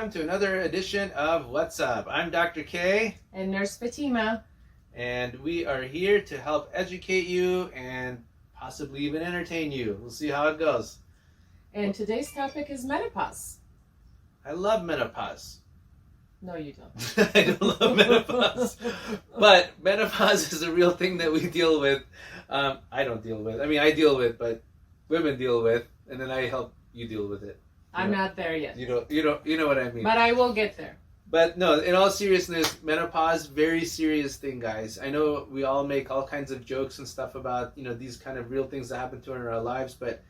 welcome to another edition of What's Up. I'm Dr. K. And Nurse Fatima. And we are here to help educate you and possibly even entertain you. We'll see how it goes. And today's topic is menopause. I love menopause. No, you don't. I don't love menopause. But menopause is a real thing that we deal with. I don't deal with. I mean, I deal with, but women deal with, and then I help you deal with it. I'm not there yet. You know what I mean. But I will get there. But no, in all seriousness, menopause, very serious thing, guys. I know we all make all kinds of jokes and stuff about, these kind of real things that happen to us in our lives, but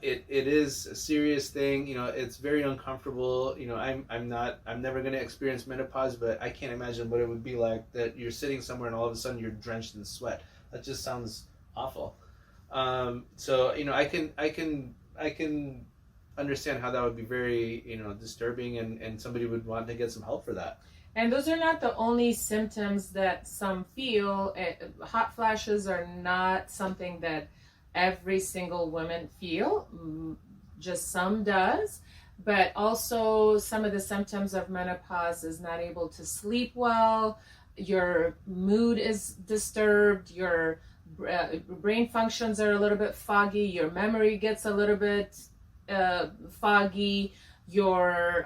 it is a serious thing. It's very uncomfortable. I'm never going to experience menopause, but I can't imagine what it would be like that you're sitting somewhere and all of a sudden you're drenched in sweat. That just sounds awful. So I can understand how that would be very, disturbing, and somebody would want to get some help for that. And those are not the only symptoms that some feel. Hot flashes are not something that every single woman feel. Just some does. But also some of the symptoms of menopause is not able to sleep well, your mood is disturbed, your brain functions are a little bit foggy, your memory gets a little bit foggy, your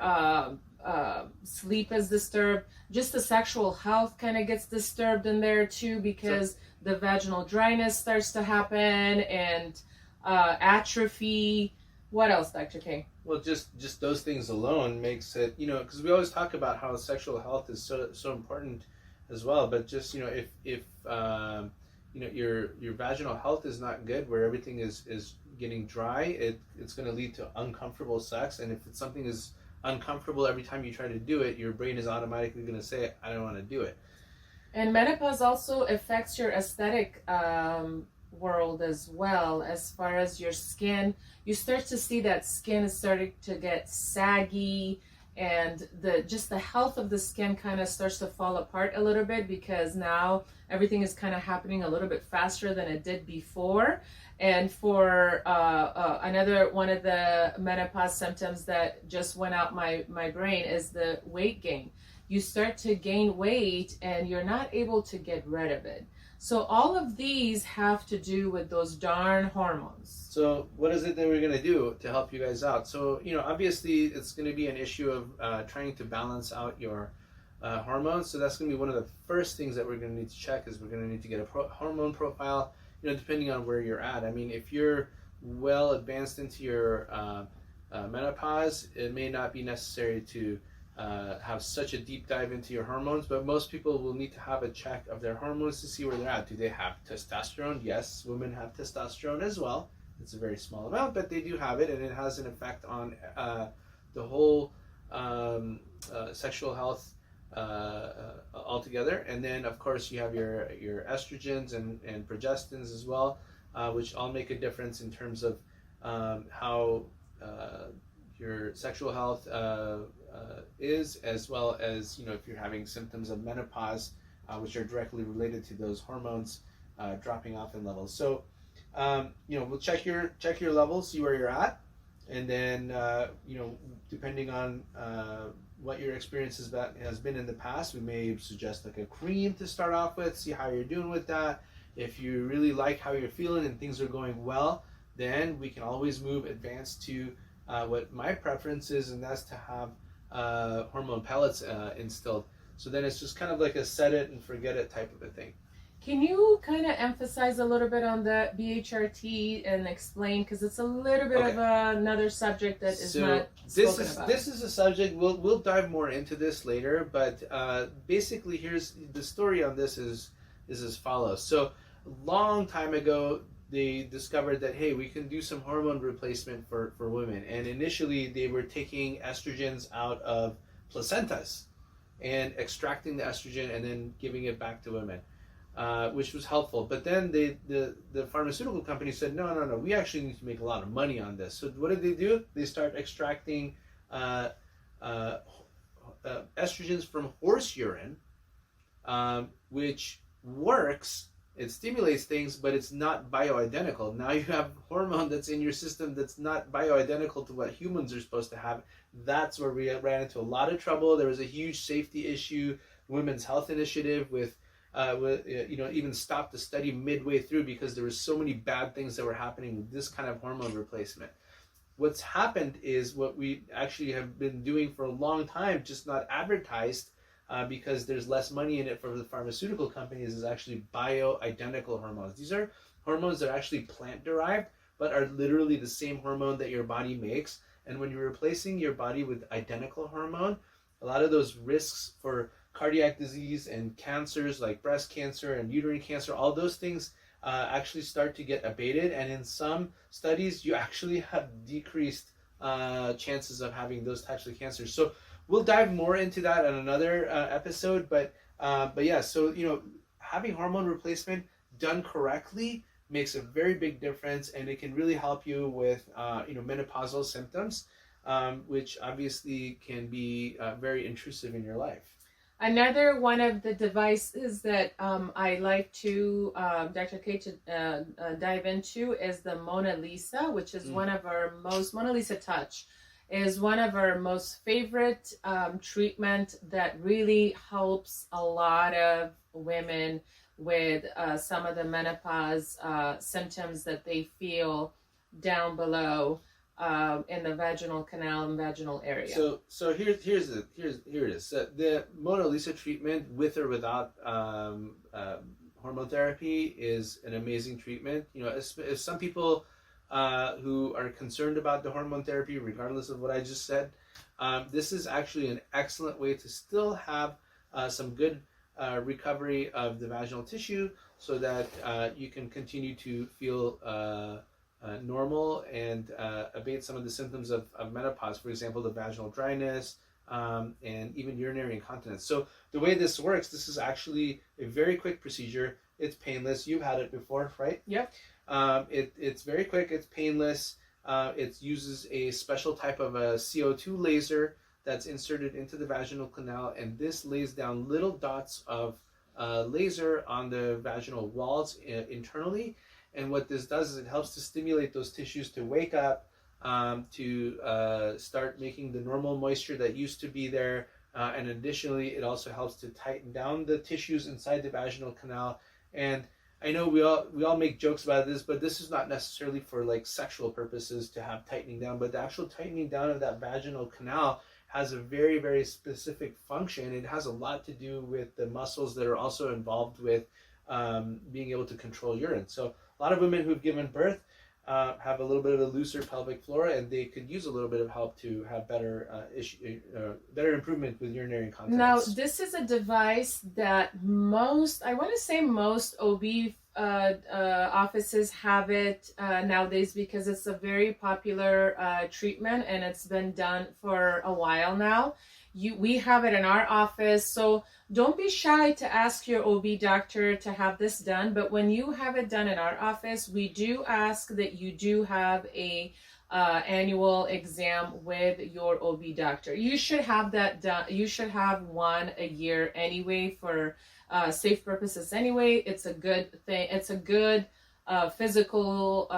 sleep is disturbed, just the sexual health kind of gets disturbed in there too, because the vaginal dryness starts to happen, and atrophy. What else, Dr. K? Well, just those things alone makes it, because we always talk about how sexual health is so important as well, but just if your vaginal health is not good, where everything is getting dry, it's going to lead to uncomfortable sex. And if something is uncomfortable every time you try to do it, your brain is automatically going to say, I don't want to do it. And menopause also affects your aesthetic world as well, as far as your skin. You start to see that skin is starting to get saggy, and the health of the skin kind of starts to fall apart a little bit, because now everything is kind of happening a little bit faster than it did before. And for another one of the menopause symptoms that just went out my brain is the weight gain. You start to gain weight and you're not able to get rid of it. So all of these have to do with those darn hormones. So what is it that we're going to do to help you guys out? So, obviously it's going to be an issue of trying to balance out your hormones. So that's going to be one of the first things that we're going to need to check, is we're going to need to get a hormone profile, depending on where you're at. I mean, if you're well advanced into your menopause, it may not be necessary to have such a deep dive into your hormones, but most people will need to have a check of their hormones to see where they're at. Do they have testosterone? Yes, women have testosterone as well. It's a very small amount, but they do have it, and it has an effect on the whole sexual health altogether. And then, of course, you have your estrogens and progestins as well, which all make a difference in terms of how your sexual health is, as well as if you're having symptoms of menopause, which are directly related to those hormones dropping off in levels. So we'll check your levels, see where you're at, and then depending on what your experience has been in the past, we may suggest like a cream to start off with, see how you're doing with that. If you really like how you're feeling and things are going well, then we can always advance to what my preference is, and that's to have hormone pellets instilled. So then it's just kind of like a set it and forget it type of a thing. Can you kind of emphasize a little bit on the BHRT and explain, because it's a little bit of another subject that is not spoken about. This is a subject, we'll dive more into this later, but basically here's the story on this is as follows. So a long time ago, they discovered that, hey, we can do some hormone replacement for women. And initially they were taking estrogens out of placentas and extracting the estrogen and then giving it back to women. Which was helpful. But then the pharmaceutical company said, no, we actually need to make a lot of money on this. So what did they do? They start extracting estrogens from horse urine, which works it stimulates things, but it's not bioidentical. Now you have hormone that's in your system that's not bioidentical to what humans are supposed to have. That's where we ran into a lot of trouble. There was a huge safety issue. Women's Health Initiative even stopped the study midway through because there was so many bad things that were happening with this kind of hormone replacement. What's happened is what we actually have been doing for a long time, just not advertised, because there's less money in it for the pharmaceutical companies, is actually bioidentical hormones. These are hormones that are actually plant derived, but are literally the same hormone that your body makes. And when you're replacing your body with identical hormone, a lot of those risks for cardiac disease and cancers like breast cancer and uterine cancer, all those things actually start to get abated. And in some studies, you actually have decreased chances of having those types of cancers. So we'll dive more into that in another episode, but yeah, so having hormone replacement done correctly makes a very big difference, and it can really help you with menopausal symptoms, which obviously can be very intrusive in your life. Another one of the devices that I like to, Dr. K, to dive into is the Mona Lisa, which is Mona Lisa Touch is one of our most favorite treatment that really helps a lot of women with some of the menopause symptoms that they feel down below in the vaginal canal and vaginal area. So here it is. The Mona Lisa treatment, with or without hormone therapy, is an amazing treatment. If some people who are concerned about the hormone therapy, regardless of what I just said, this is actually an excellent way to still have some good recovery of the vaginal tissue, so that you can continue to feel normal and abate some of the symptoms of menopause, for example, the vaginal dryness and even urinary incontinence. So the way this works, this is actually a very quick procedure. It's painless. You've had it before, right? Yep. It's very quick. It's painless. It uses a special type of a CO2 laser that's inserted into the vaginal canal, and this lays down little dots of laser on the vaginal walls internally. And what this does is it helps to stimulate those tissues to wake up, to start making the normal moisture that used to be there. And additionally, it also helps to tighten down the tissues inside the vaginal canal. And I know we all make jokes about this, but this is not necessarily for like sexual purposes to have tightening down, but the actual tightening down of that vaginal canal has a very, very specific function. It has a lot to do with the muscles that are also involved with being able to control urine. So a lot of women who've given birth have a little bit of a looser pelvic floor, and they could use a little bit of help to have better improvement with urinary incontinence. Now, this is a device that most OB offices have it nowadays, because it's a very popular treatment, and it's been done for a while now. We have it in our office, so don't be shy to ask your OB doctor to have this done. But when you have it done in our office, we do ask that you do have a annual exam with your OB doctor. You should have that done. You should have one a year anyway, for safe purposes anyway. It's a good thing. It's a good physical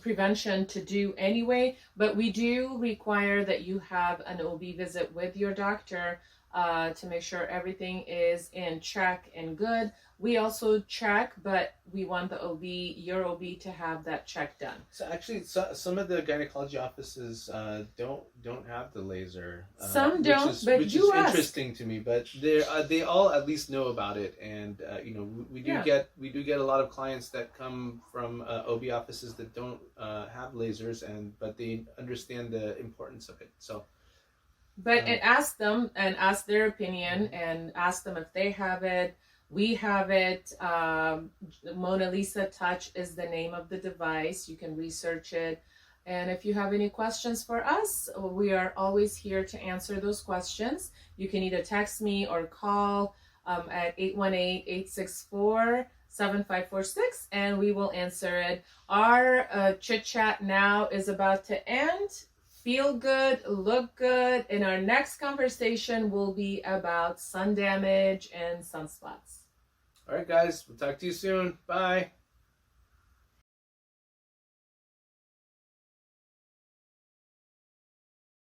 prevention to do anyway, but we do require that you have an OB visit with your doctor to make sure everything is in check and good. We also check, but we want your OB to have that check done. So actually, some of the gynecology offices don't have the laser. Some don't, which is interesting to me. But they all at least know about it, and we do get a lot of clients that come from OB offices that don't have lasers, but they understand the importance of it. So. But ask them and ask their opinion, and ask them if they have it. We have it. Mona Lisa Touch is the name of the device. You can research it. And if you have any questions for us, we are always here to answer those questions. You can either text me or call at 818-864-7546, and we will answer it. Our chit chat now is about to end. Feel good, look good, and our next conversation will be about sun damage and sunspots. All right, guys. We'll talk to you soon. Bye.